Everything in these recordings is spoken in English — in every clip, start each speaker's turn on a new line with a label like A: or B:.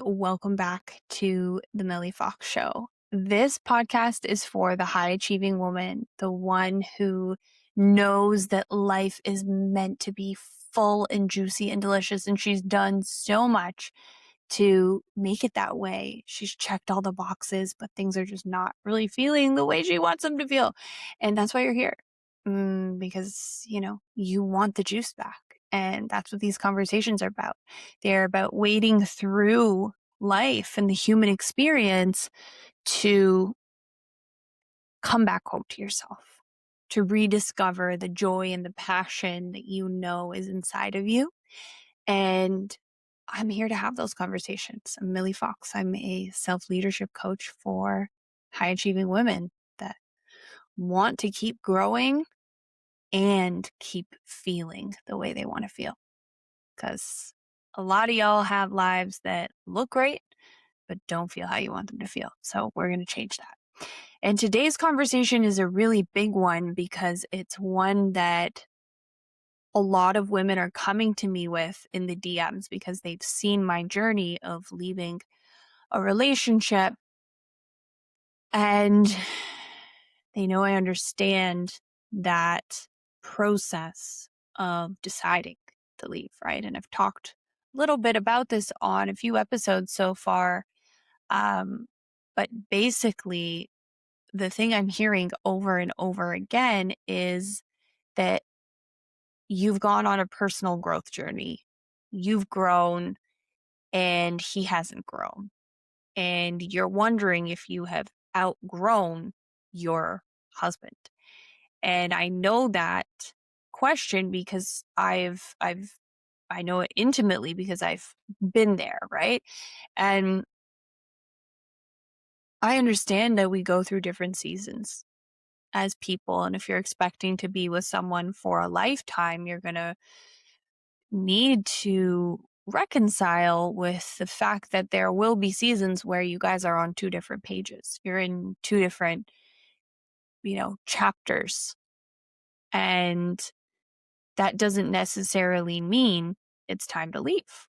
A: welcome back to the Milli Fox Show. This podcast is for the high achieving woman, the one who knows that life is meant to be full and juicy and delicious, and she's done so much to make it that way. She's checked all the boxes, but things are just not really feeling the way she wants them to feel. And that's why you're here. Because, you want the juice back. And that's what these conversations are about. They're about wading through life and the human experience to come back home to yourself, to rediscover the joy and the passion that you know is inside of you. And I'm here to have those conversations. I'm Milli Fox. I'm a self-leadership coach for high-achieving women that want to keep growing and keep feeling the way they want to feel. Because a lot of y'all have lives that look great, but don't feel how you want them to feel. So we're going to change that. And today's conversation is a really big one because it's one that a lot of women are coming to me with in the DMs because they've seen my journey of leaving a relationship and they know I understand that process of deciding to leave, right? And I've talked a little bit about this on a few episodes so far. But basically, the thing I'm hearing over and over again is that you've gone on a personal growth journey. You've grown and he hasn't grown. And you're wondering if you have outgrown your husband. And I know that question because I know it intimately because I've been there, right? And I understand that we go through different seasons as people. And if you're expecting to be with someone for a lifetime, you're going to need to reconcile with the fact that there will be seasons where you guys are on two different pages. You're in two different, chapters. And that doesn't necessarily mean it's time to leave,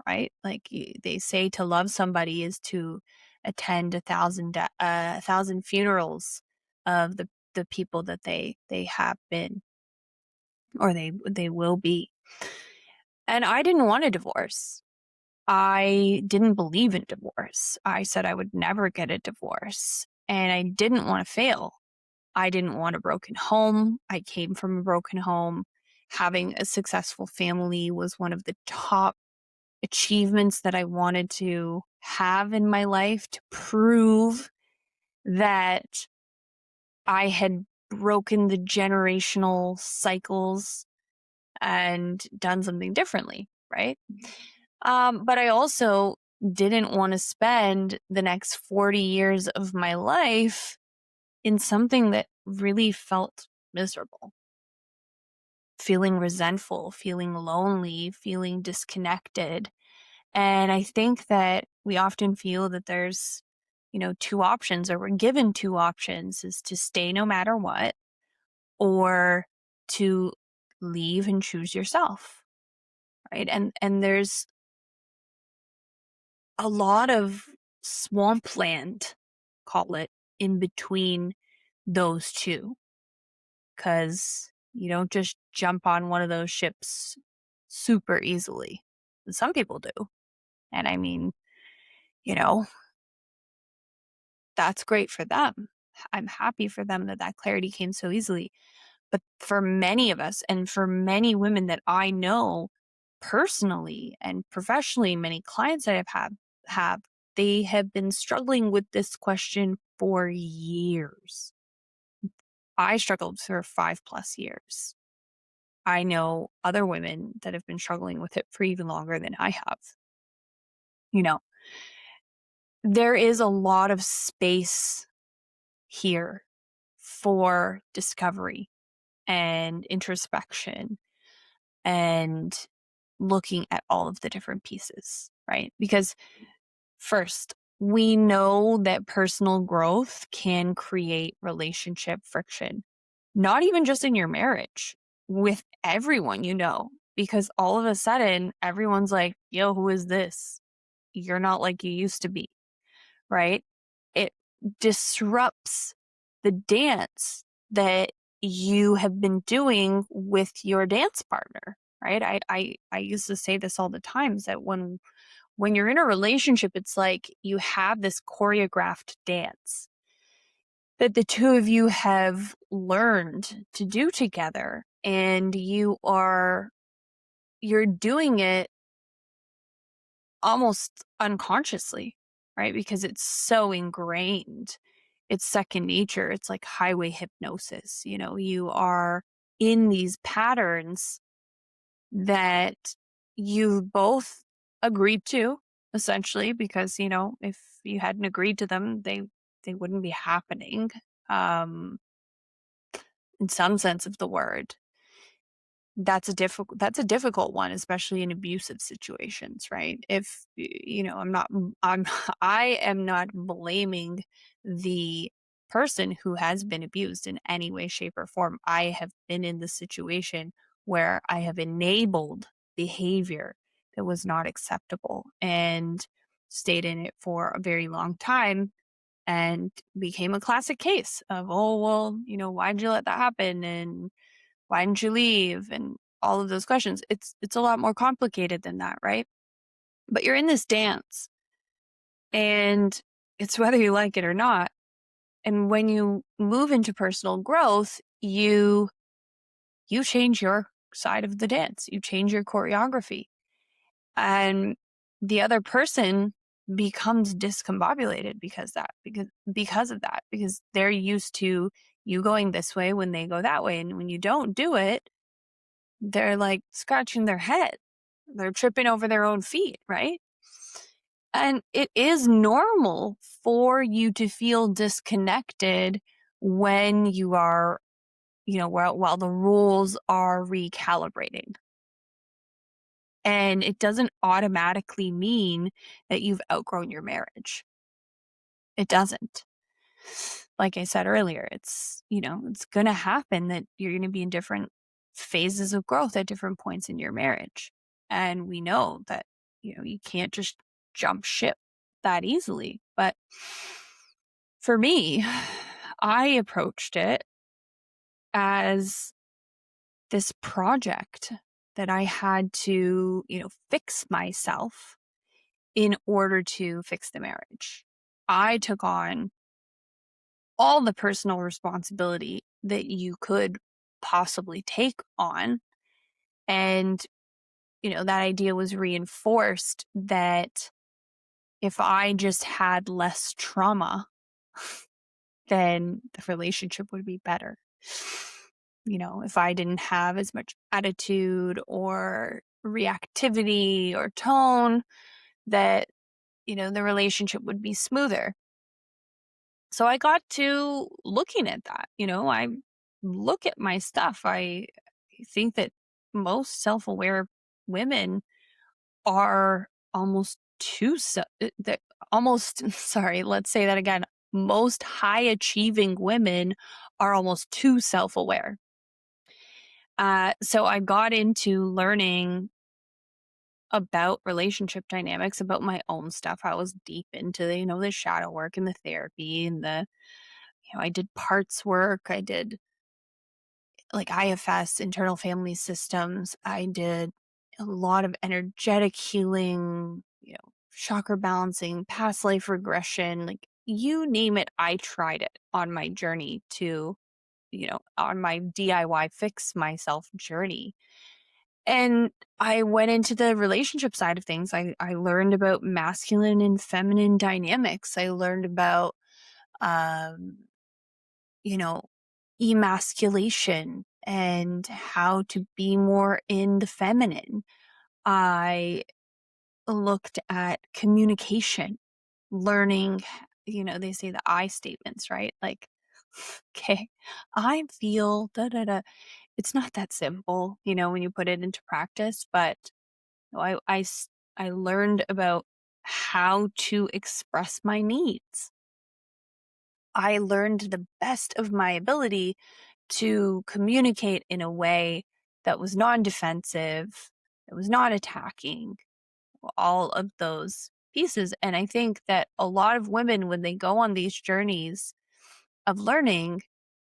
A: right? Like they say to love somebody is to attend 1,000 funerals of the people that they have been or they will be. And I didn't want a divorce. I didn't believe in divorce. I said I would never get a divorce. And I didn't want to fail. I didn't want a broken home. I came from a broken home. Having a successful family was one of the top achievements that I wanted to have in my life to prove that I had broken the generational cycles and done something differently, right? But I also didn't want to spend the next 40 years of my life in something that really felt miserable. Feeling resentful, feeling lonely, feeling disconnected. And I think that we often feel that there's, two options, or we're given two options, is to stay no matter what, or to leave and choose yourself, right? And there's a lot of swampland, call it, in between those two, because you don't just jump on one of those ships super easily. Some people do. And I mean, that's great for them. I'm happy for them that clarity came so easily. But for many of us and for many women that I know personally and professionally, many clients that I've have, they have been struggling with this question for years. I struggled for 5+ years. I know other women that have been struggling with it for even longer than I have. There is a lot of space here for discovery and introspection and looking at all of the different pieces, right? Because first, we know that personal growth can create relationship friction, not even just in your marriage, with everyone, because all of a sudden everyone's like, yo, who is this? you're not like you used to be, right? It disrupts the dance that you have been doing with your dance partner, right? I used to say this all the time, is that when you're in a relationship, it's like you have this choreographed dance that the two of you have learned to do together, and you're doing it almost unconsciously, right? Because it's so ingrained. It's second nature. It's like highway hypnosis. You are in these patterns that you've both agreed to, essentially, because, if you hadn't agreed to them, they wouldn't be happening, um, in some sense of the word. That's a difficult one, especially in abusive situations, right? If I am not blaming the person who has been abused in any way, shape, or form. I have been in the situation where I have enabled behavior that was not acceptable and stayed in it for a very long time, and became a classic case of, oh, well, why did you let that happen? And why didn't you leave? And all of those questions. It's a lot more complicated than that, right? But you're in this dance, and it's whether you like it or not. And when you move into personal growth, you change your side of the dance. You change your choreography. And the other person becomes discombobulated because of that, because they're used to you going this way when they go that way. And when you don't do it, they're like scratching their head. They're tripping over their own feet, right? And it is normal for you to feel disconnected when you are, while the rules are recalibrating. And it doesn't automatically mean that you've outgrown your marriage. It doesn't. Like I said earlier, it's going to happen that you're going to be in different phases of growth at different points in your marriage. And we know that, you can't just jump ship that easily. But for me, I approached it as this project that I had to, fix myself in order to fix the marriage. I took on all the personal responsibility that you could possibly take on. And, that idea was reinforced that if I just had less trauma, then the relationship would be better. If I didn't have as much attitude or reactivity or tone, that, the relationship would be smoother. So I got to looking at that. I look at my stuff. I think that most self-aware women are almost that almost sorry, let's say that again. Most high achieving women are almost too self-aware. So I got into learning about relationship dynamics, about my own stuff. I was deep into the shadow work and the therapy and I did parts work. I did like IFS, internal family systems. I did a lot of energetic healing, chakra balancing, past life regression, like you name it. I tried it on my journey to, on my DIY fix myself journey. And I went into the relationship side of things. I learned about masculine and feminine dynamics. I learned about, um, emasculation and how to be more in the feminine. I looked at communication, learning, they say the I statements, right? Like, okay, I feel da da da. It's not that simple, when you put it into practice, but I learned about how to express my needs. I learned the best of my ability to communicate in a way that was non-defensive, that was not attacking, all of those pieces. And I think that a lot of women, when they go on these journeys of learning,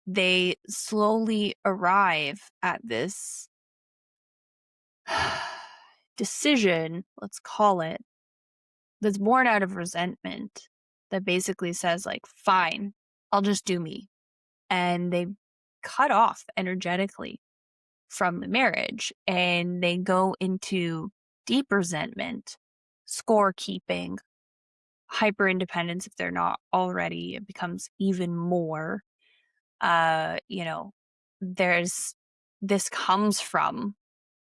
A: they slowly arrive at this decision, let's call it, that's born out of resentment, that basically says, like, fine, I'll just do me. And they cut off energetically from the marriage and they go into deep resentment, scorekeeping, hyper independence if they're not already. It becomes even more. You know, there's this comes from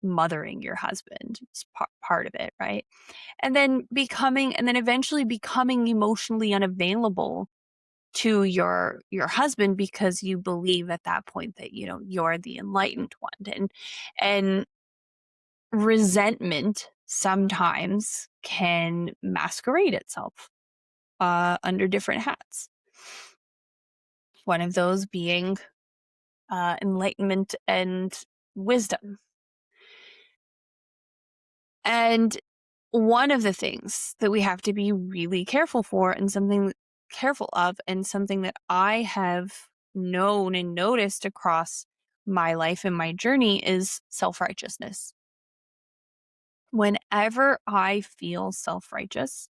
A: mothering your husband. It's part of it, right? And then eventually becoming emotionally unavailable to your husband because you believe at that point that, you know, you're the enlightened one. And resentment sometimes can masquerade itself under different hats. One of those being enlightenment and wisdom. And one of the things that we have to be really careful for, and something careful of, and something that I have known and noticed across my life and my journey, is self-righteousness. Whenever I feel self-righteous,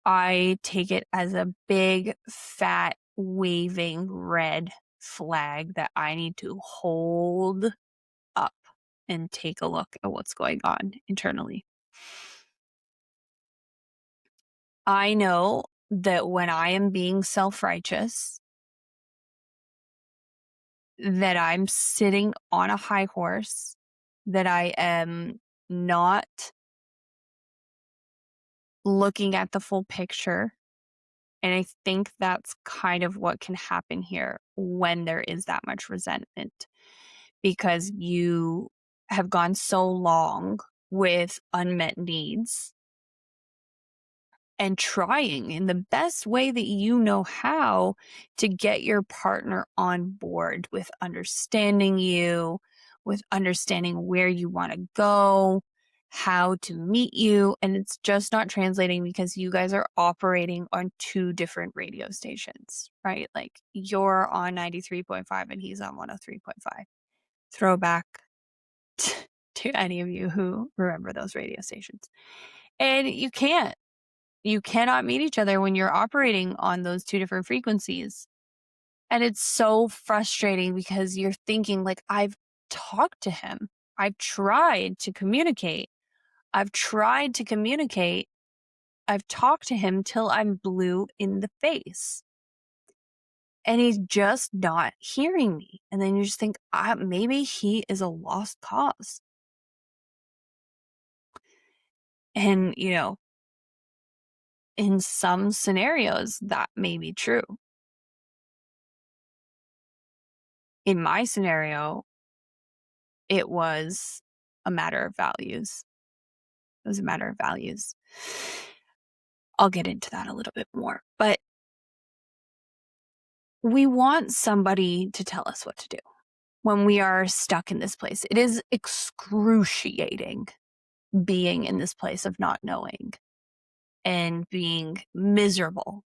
A: I take it as a big, fat, waving red flag that I need to hold up and take a look at what's going on internally. I know that when I am being self-righteous, that I'm sitting on a high horse, that I am not looking at the full picture. And I think that's kind of what can happen here when there is that much resentment, because you have gone so long with unmet needs and trying in the best way that you know how to get your partner on board with understanding you, with understanding where you want to go, how to meet you. And it's just not translating because you guys are operating on two different radio stations, right? Like, you're on 93.5 and he's on 103.5. Throwback to any of you who remember those radio stations. And you cannot meet each other when you're operating on those two different frequencies. And it's so frustrating because you're thinking, like, I've talked to him. I've tried to communicate. I've tried to communicate. I've talked to him till I'm blue in the face. And he's just not hearing me. And then you just think, maybe he is a lost cause. And, you know, in some scenarios, that may be true. In my scenario, it was a matter of values. It was a matter of values. I'll get into that a little bit more. But we want somebody to tell us what to do when we are stuck in this place. It is excruciating being in this place of not knowing and being miserable.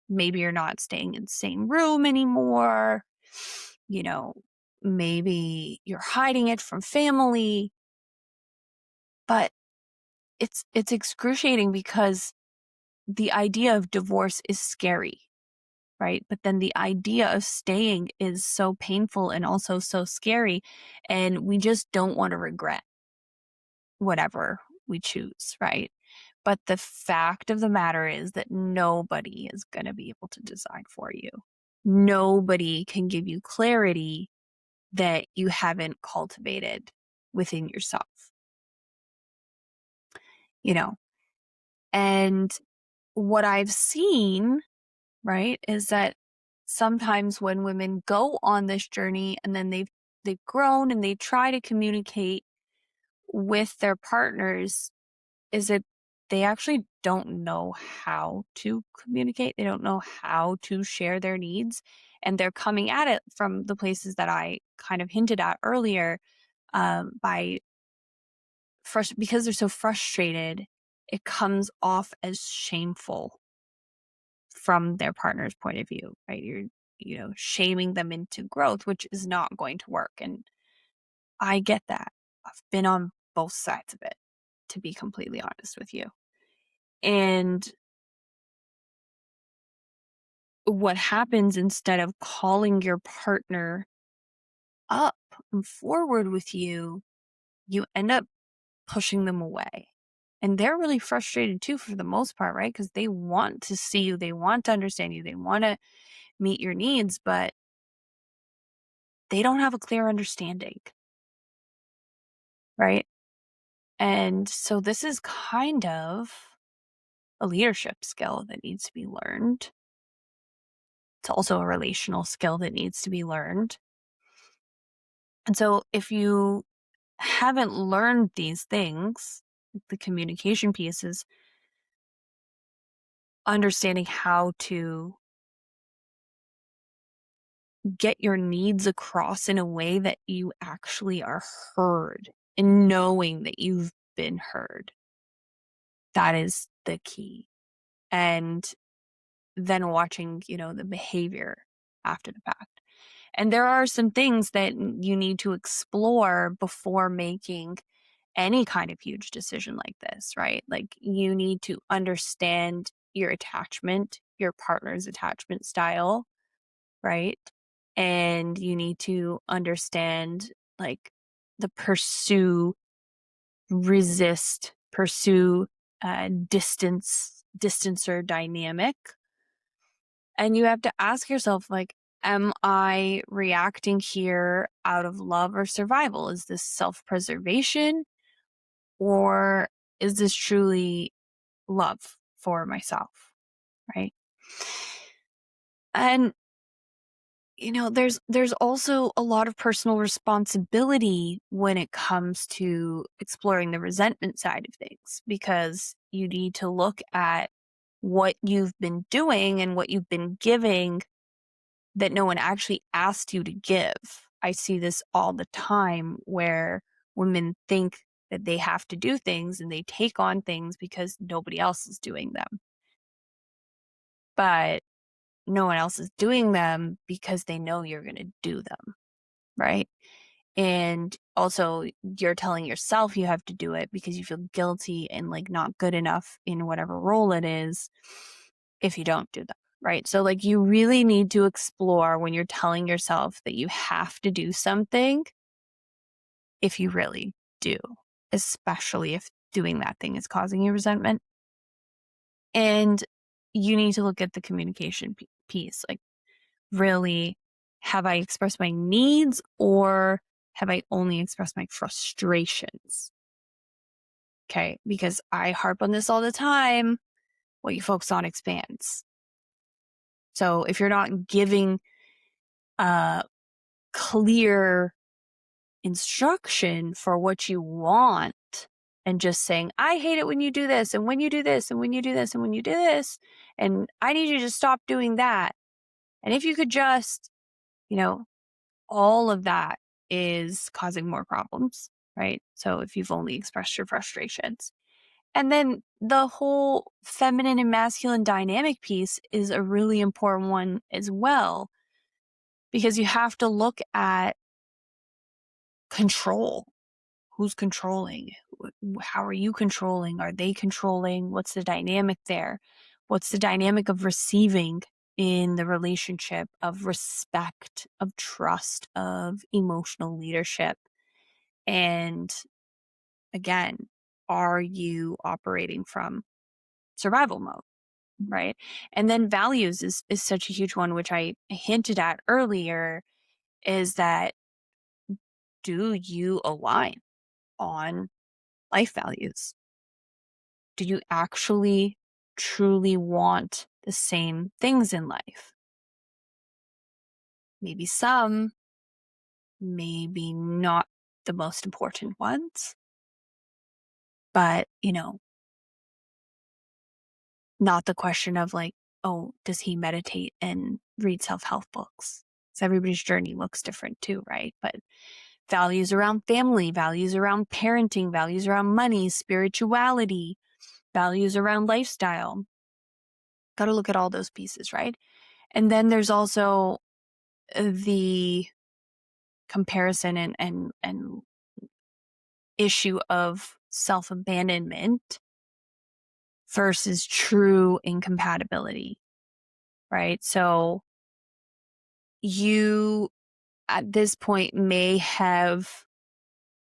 A: Maybe you're not staying in the same room anymore. You know, maybe you're hiding it from family. But it's excruciating because the idea of divorce is scary, right? But then the idea of staying is so painful and also so scary. And we just don't want to regret whatever we choose, right? But the fact of the matter is that nobody is going to be able to decide for you. Nobody can give you clarity that you haven't cultivated within yourself, you know? And what I've seen, right, is that sometimes when women go on this journey and then they've grown and they try to communicate with their partners, is that they actually don't know how to communicate. They don't know how to share their needs. And they're coming at it from the places that I kind of hinted at earlier, because they're so frustrated it comes off as shameful from their partner's point of view, right? You're shaming them into growth, which is not going to work. And I get that. I've been on both sides of it, to be completely honest with you. And what happens, instead of calling your partner up and forward with you, you end up pushing them away. And they're really frustrated too, for the most part, right? Because they want to see you, they want to understand you, they want to meet your needs, but they don't have a clear understanding, right? And so this is kind of a leadership skill that needs to be learned. It's also a relational skill that needs to be learned. And so if you haven't learned these things, the communication piece is understanding how to get your needs across in a way that you actually are heard, and knowing that you've been heard. That is the key. And then watching, the behavior after the fact. And there are some things that you need to explore before making any kind of huge decision like this, right? Like, you need to understand your attachment, your partner's attachment style, right? And you need to understand, like, the pursue, distancer dynamic. And you have to ask yourself, like, am I reacting here out of love or survival? Is this self-preservation, or is this truly love for myself, right? And there's also a lot of personal responsibility when it comes to exploring the resentment side of things, because you need to look at what you've been doing and what you've been giving that no one actually asked you to give. I see this all the time, where women think that they have to do things and they take on things because nobody else is doing them. But no one else is doing them because they know you're going to do them, right? And also, you're telling yourself you have to do it because you feel guilty and like not good enough in whatever role it is if you don't do them, right? So, like, you really need to explore, when you're telling yourself that you have to do something, if you really do, especially if doing that thing is causing you resentment. And you need to look at the communication piece. Like, really, have I expressed my needs, or have I only expressed my frustrations? Okay, because I harp on this all the time. What you focus on expands. So if you're not giving clear instruction for what you want, and just saying, I hate it when you do this, and when you do this, and when you do this, and when you do this, and I need you to stop doing that. And if you could just, all of that is causing more problems, right? So if you've only expressed your frustrations. And then the whole feminine and masculine dynamic piece is a really important one as well, because you have to look at control. Who's controlling? How are you controlling? Are they controlling? What's the dynamic there? What's the dynamic of receiving in the relationship, of respect, of trust, of emotional leadership? And again, are you operating from survival mode? Right. And then values is such a huge one, which I hinted at earlier, is that, do you align on life values? Do you actually truly want the same things in life? Maybe some, maybe not the most important ones, but, not the question of like, oh, does he meditate and read self-help books? So everybody's journey looks different too, right? But values around family, values around parenting, values around money, spirituality, values around lifestyle. Got to look at all those pieces, right? And then there's also the comparison and issue of self-abandonment versus true incompatibility, right? So you at this point may have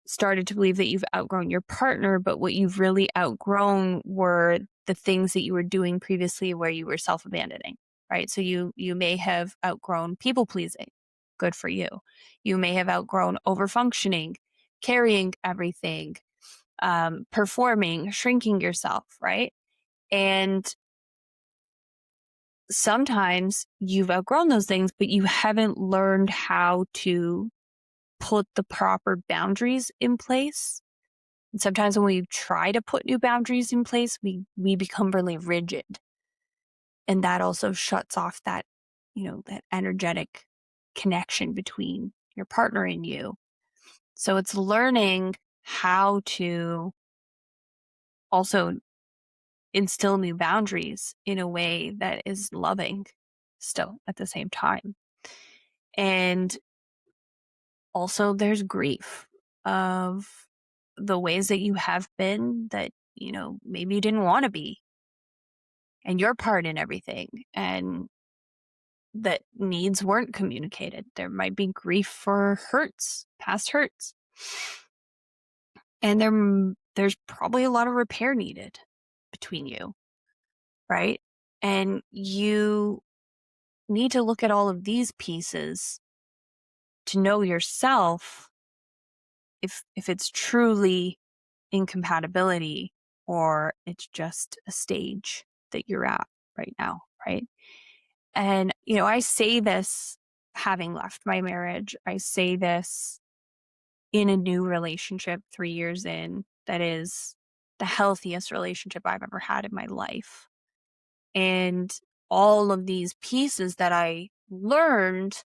A: started to believe that you've outgrown your partner, but what you've really outgrown were the things that you were doing previously where you were self-abandoning, right? So you may have outgrown people pleasing. Good for you. You may have outgrown over-functioning, carrying everything, performing, shrinking yourself, right? And sometimes you've outgrown those things, but you haven't learned how to put the proper boundaries in place. And sometimes when we try to put new boundaries in place, we become really rigid. And that also shuts off that, that energetic connection between your partner and you. So it's learning how to also instill new boundaries in a way that is loving still at the same time. And also there's grief of the ways that you have been that, maybe you didn't want to be, and your part in everything, and that needs weren't communicated. There might be grief for hurts, past hurts. And there's probably a lot of repair needed between you, right? And you need to look at all of these pieces to know yourself if it's truly incompatibility or it's just a stage that you're at right now, right? And, I say this having left my marriage. I say this in a new relationship 3 years in that is the healthiest relationship I've ever had in my life. And all of these pieces that I learned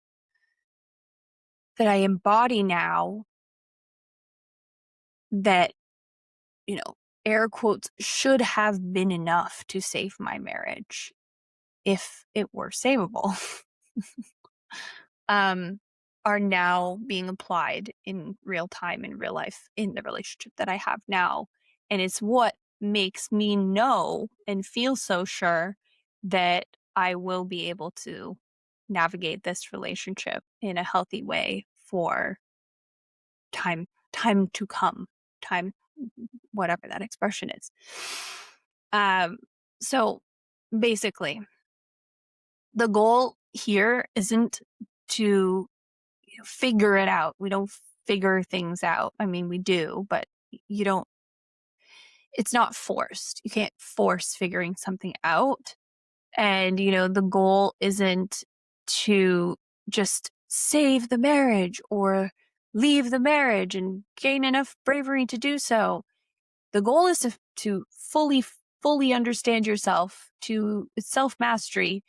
A: that I embody now that, air quotes, should have been enough to save my marriage if it were savable, are now being applied in real time, in real life, in the relationship that I have now. And it's what makes me know and feel so sure that I will be able to navigate this relationship in a healthy way for time to come, time, whatever that expression is. So basically, the goal here isn't to figure it out. We don't figure things out. I mean, we do, but you don't, it's not forced. You can't force figuring something out. And, the goal isn't to just save the marriage or leave the marriage and gain enough bravery to do so. The goal is to fully understand yourself, to self-mastery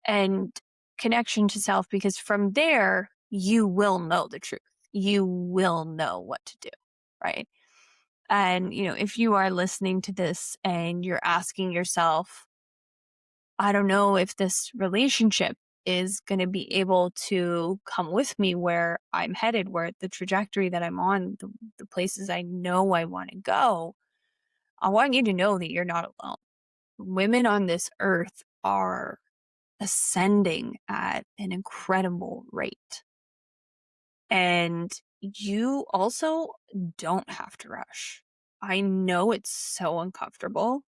A: and connection to self, because from there, you will know the truth. You will know what to do, right? And, if you are listening to this and you're asking yourself, I don't know if this relationship is going to be able to come with me where I'm headed, where the trajectory that I'm on, the places I know I want to go, I want you to know that you're not alone. Women on this earth are ascending at an incredible rate. And you also don't have to rush. I know it's so uncomfortable.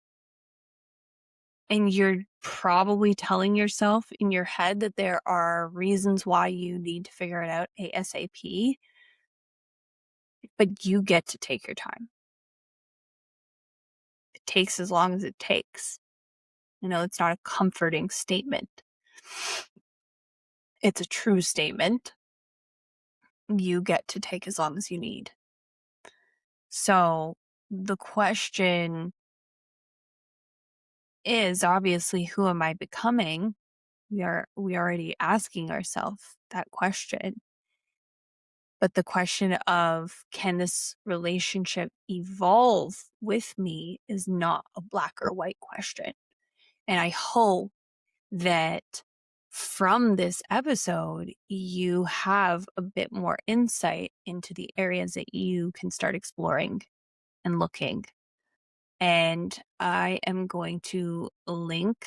A: And you're probably telling yourself in your head that there are reasons why you need to figure it out ASAP. But you get to take your time. It takes as long as it takes. It's not a comforting statement. It's a true statement. You get to take as long as you need. So the question is obviously, who am I becoming? We already asking ourselves that question. But the question of, can this relationship evolve with me, is not a black or white question. And I hope that from this episode, you have a bit more insight into the areas that you can start exploring and looking. And I am going to link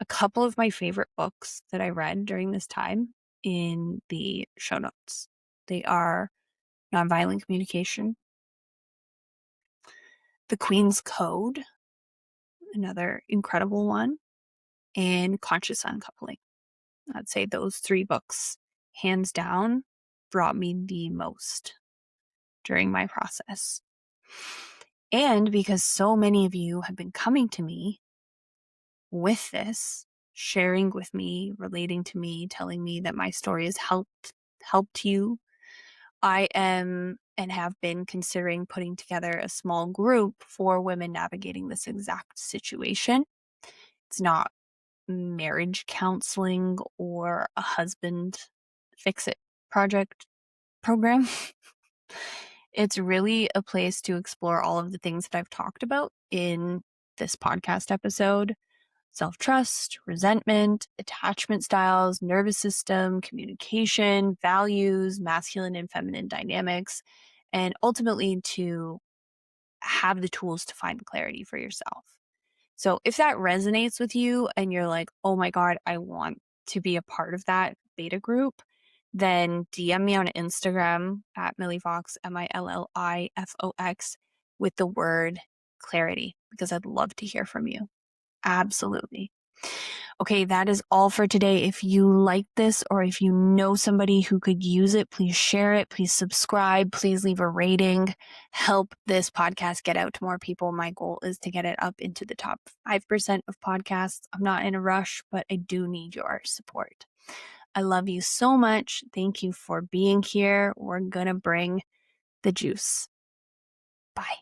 A: a couple of my favorite books that I read during this time in the show notes. They are Nonviolent Communication, The Queen's Code, another incredible one, and Conscious Uncoupling. I'd say those 3 books, hands down, brought me the most during my process. And because so many of you have been coming to me with this, sharing with me, relating to me, telling me that my story has helped you, I am and have been considering putting together a small group for women navigating this exact situation. It's not marriage counseling or a husband fix it program. It's really a place to explore all of the things that I've talked about in this podcast episode: self-trust, resentment, attachment styles, nervous system, communication, values, masculine and feminine dynamics, and ultimately to have the tools to find clarity for yourself. So if that resonates with you and you're like, oh my God, I want to be a part of that beta group, then DM me on Instagram at Milli Fox, MILLIFOX, with the word clarity, because I'd love to hear from you. Absolutely. Okay, that is all for today. If you like this, or if you know somebody who could use it, please share it. Please subscribe. Please leave a rating. Help this podcast get out to more people. My goal is to get it up into the top 5% of podcasts. I'm not in a rush, but I do need your support. I love you so much. Thank you for being here. We're going to bring the juice. Bye.